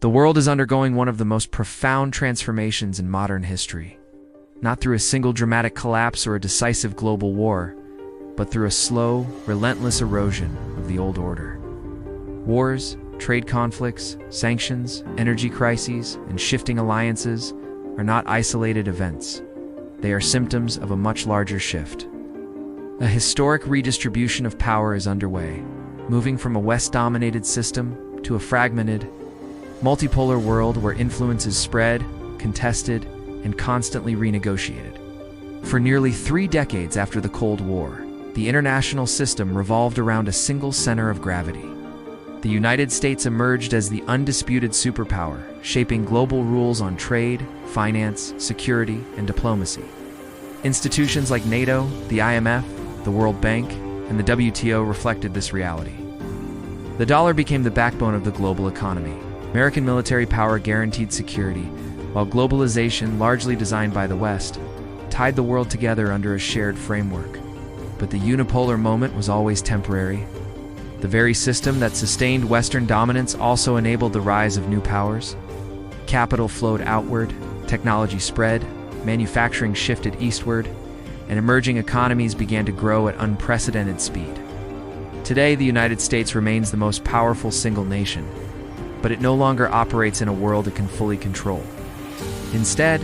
The world is undergoing one of the most profound transformations in modern history, not through a single dramatic collapse or a decisive global war, but through a slow, relentless erosion of the old order. Wars, trade conflicts, sanctions, energy crises, and shifting alliances are not isolated events. They are symptoms of a much larger shift. A historic redistribution of power is underway, moving from a West-dominated system to a fragmented, multipolar world where influence is spread, contested, and constantly renegotiated. For nearly 3 decades after the Cold War, the international system revolved around a single center of gravity. The United States emerged as the undisputed superpower, shaping global rules on trade, finance, security, and diplomacy. Institutions like NATO, the IMF, the World Bank, and the WTO reflected this reality. The dollar became the backbone of the global economy. American military power guaranteed security, while globalization, largely designed by the West, tied the world together under a shared framework. But the unipolar moment was always temporary. The very system that sustained Western dominance also enabled the rise of new powers. Capital flowed outward, technology spread, manufacturing shifted eastward, and emerging economies began to grow at unprecedented speed. Today, the United States remains the most powerful single nation, but it no longer operates in a world it can fully control. Instead,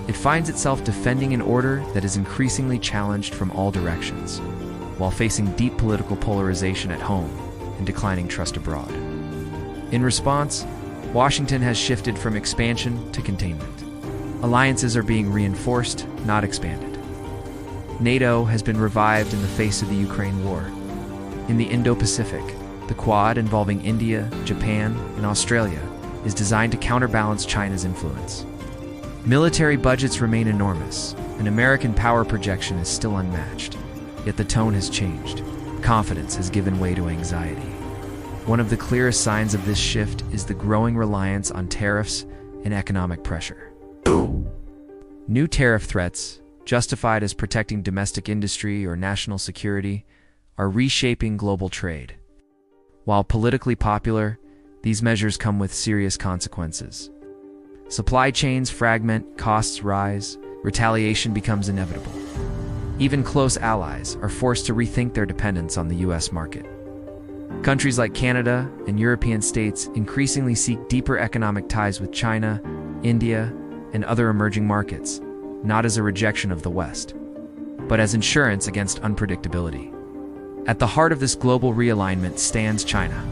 it finds itself defending an order that is increasingly challenged from all directions, while facing deep political polarization at home and declining trust abroad. In response, Washington has shifted from expansion to containment. Alliances are being reinforced, not expanded. NATO has been revived in the face of the Ukraine war. In the Indo-Pacific, the Quad, involving India, Japan, and Australia, is designed to counterbalance China's influence. Military budgets remain enormous, and American power projection is still unmatched. Yet the tone has changed. Confidence has given way to anxiety. One of the clearest signs of this shift is the growing reliance on tariffs and economic pressure. New tariff threats, justified as protecting domestic industry or national security, are reshaping global trade. While politically popular, these measures come with serious consequences. Supply chains fragment, costs rise, retaliation becomes inevitable. Even close allies are forced to rethink their dependence on the U.S. market. Countries like Canada and European states increasingly seek deeper economic ties with China, India, and other emerging markets, not as a rejection of the West, but as insurance against unpredictability. At the heart of this global realignment stands China.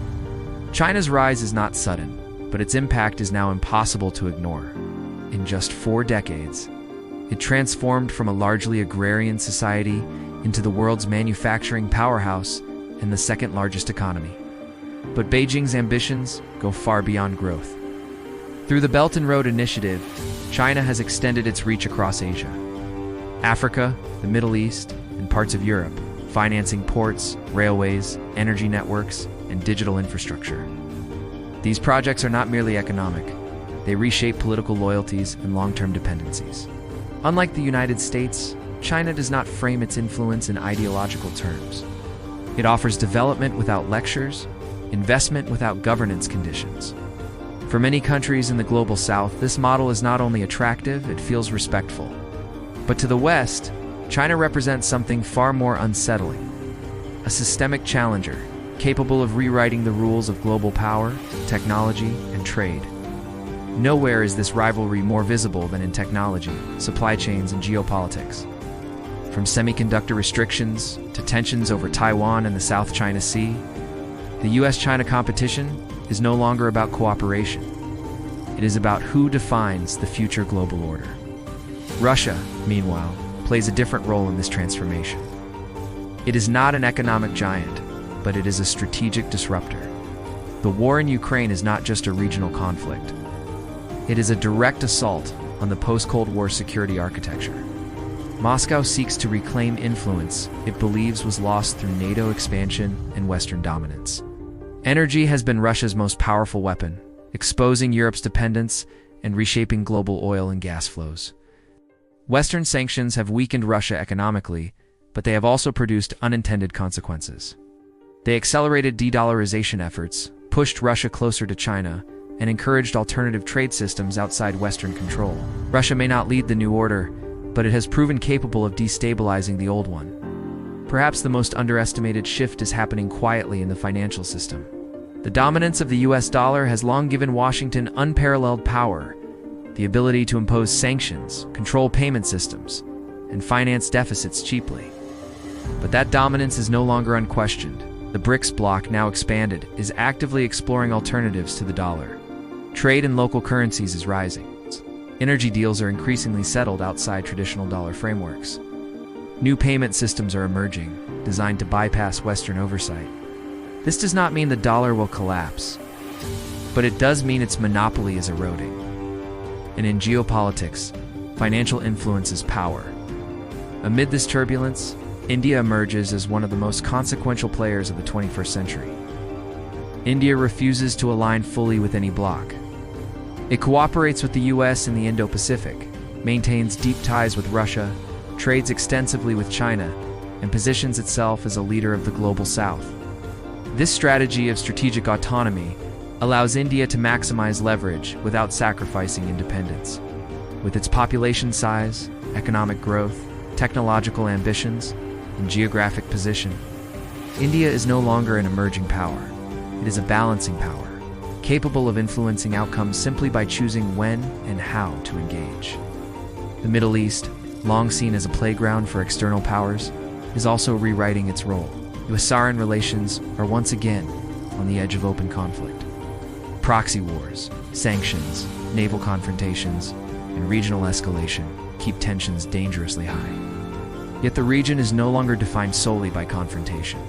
China's rise is not sudden, but its impact is now impossible to ignore. In just 4 decades, it transformed from a largely agrarian society into the world's manufacturing powerhouse and the second largest economy. But Beijing's ambitions go far beyond growth. Through the Belt and Road Initiative, China has extended its reach across Asia, Africa, the Middle East, and parts of Europe, financing ports, railways, energy networks, and digital infrastructure. These projects are not merely economic. They reshape political loyalties and long-term dependencies. Unlike the United States, China does not frame its influence in ideological terms. It offers development without lectures, investment without governance conditions. For many countries in the global South, this model is not only attractive, it feels respectful. But to the West, China represents something far more unsettling. A systemic challenger, capable of rewriting the rules of global power, technology, and trade. Nowhere is this rivalry more visible than in technology, supply chains, and geopolitics. From semiconductor restrictions to tensions over Taiwan and the South China Sea, the US-China competition is no longer about cooperation. It is about who defines the future global order. Russia, meanwhile, plays a different role in this transformation. It is not an economic giant, but it is a strategic disruptor. The war in Ukraine is not just a regional conflict. It is a direct assault on the post-Cold War security architecture. Moscow seeks to reclaim influence it believes was lost through NATO expansion and Western dominance. Energy has been Russia's most powerful weapon, exposing Europe's dependence and reshaping global oil and gas flows. Western sanctions have weakened Russia economically, but they have also produced unintended consequences. They accelerated de-dollarization efforts, pushed Russia closer to China, and encouraged alternative trade systems outside Western control. Russia may not lead the new order, but it has proven capable of destabilizing the old one. Perhaps the most underestimated shift is happening quietly in the financial system. The dominance of the US dollar has long given Washington unparalleled power, the ability to impose sanctions, control payment systems, and finance deficits cheaply. But that dominance is no longer unquestioned. The BRICS bloc, now expanded, is actively exploring alternatives to the dollar. Trade in local currencies is rising. Energy deals are increasingly settled outside traditional dollar frameworks. New payment systems are emerging, designed to bypass Western oversight. This does not mean the dollar will collapse, but it does mean its monopoly is eroding. And in geopolitics, financial influence is power. Amid this turbulence, India emerges as one of the most consequential players of the 21st century. India refuses to align fully with any bloc. It cooperates with the US in the Indo-Pacific, maintains deep ties with Russia, trades extensively with China, and positions itself as a leader of the global South. This strategy of strategic autonomy allows India to maximize leverage without sacrificing independence. With its population size, economic growth, technological ambitions, and geographic position, India is no longer an emerging power. It is a balancing power, capable of influencing outcomes simply by choosing when and how to engage. The Middle East, long seen as a playground for external powers, is also rewriting its role. US-Saran relations are once again on the edge of open conflict. Proxy wars, sanctions, naval confrontations, and regional escalation keep tensions dangerously high. Yet the region is no longer defined solely by confrontation.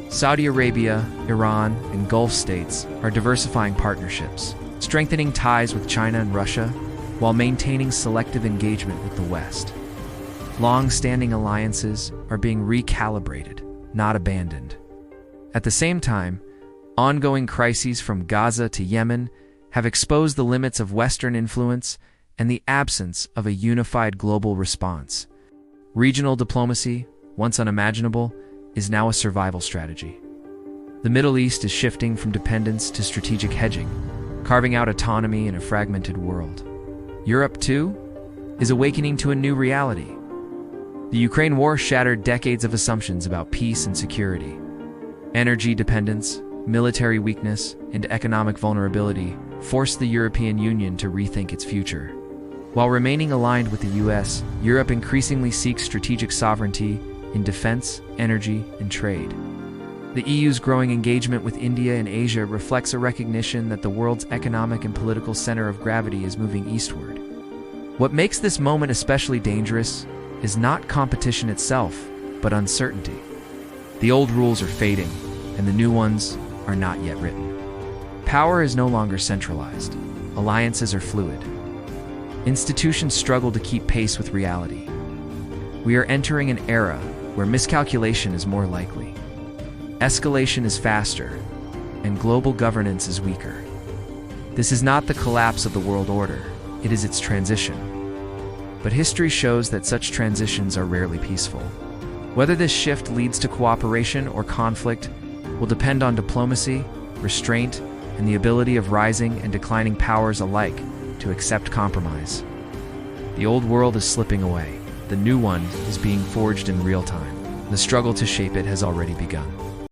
Saudi Arabia, Iran, and Gulf states are diversifying partnerships, strengthening ties with China and Russia, while maintaining selective engagement with the West. Long-standing alliances are being recalibrated, not abandoned. At the same time, ongoing crises from Gaza to Yemen have exposed the limits of Western influence and the absence of a unified global response. Regional diplomacy, once unimaginable, is now a survival strategy. The Middle East is shifting from dependence to strategic hedging, carving out autonomy in a fragmented world. Europe, too, is awakening to a new reality. The Ukraine war shattered decades of assumptions about peace and security. Energy dependence, military weakness, and economic vulnerability forced the European Union to rethink its future. While remaining aligned with the US, Europe increasingly seeks strategic sovereignty in defense, energy, and trade. The EU's growing engagement with India and Asia reflects a recognition that the world's economic and political center of gravity is moving eastward. What makes this moment especially dangerous is not competition itself, but uncertainty. The old rules are fading, and the new ones are not yet written. Power is no longer centralized. Alliances are fluid. Institutions struggle to keep pace with reality. We are entering an era where miscalculation is more likely. Escalation is faster, and global governance is weaker. This is not the collapse of the world order, it is its transition. But history shows that such transitions are rarely peaceful. Whether this shift leads to cooperation or conflict will depend on diplomacy, restraint, and the ability of rising and declining powers alike to accept compromise. The old world is slipping away. The new one is being forged in real time. The struggle to shape it has already begun.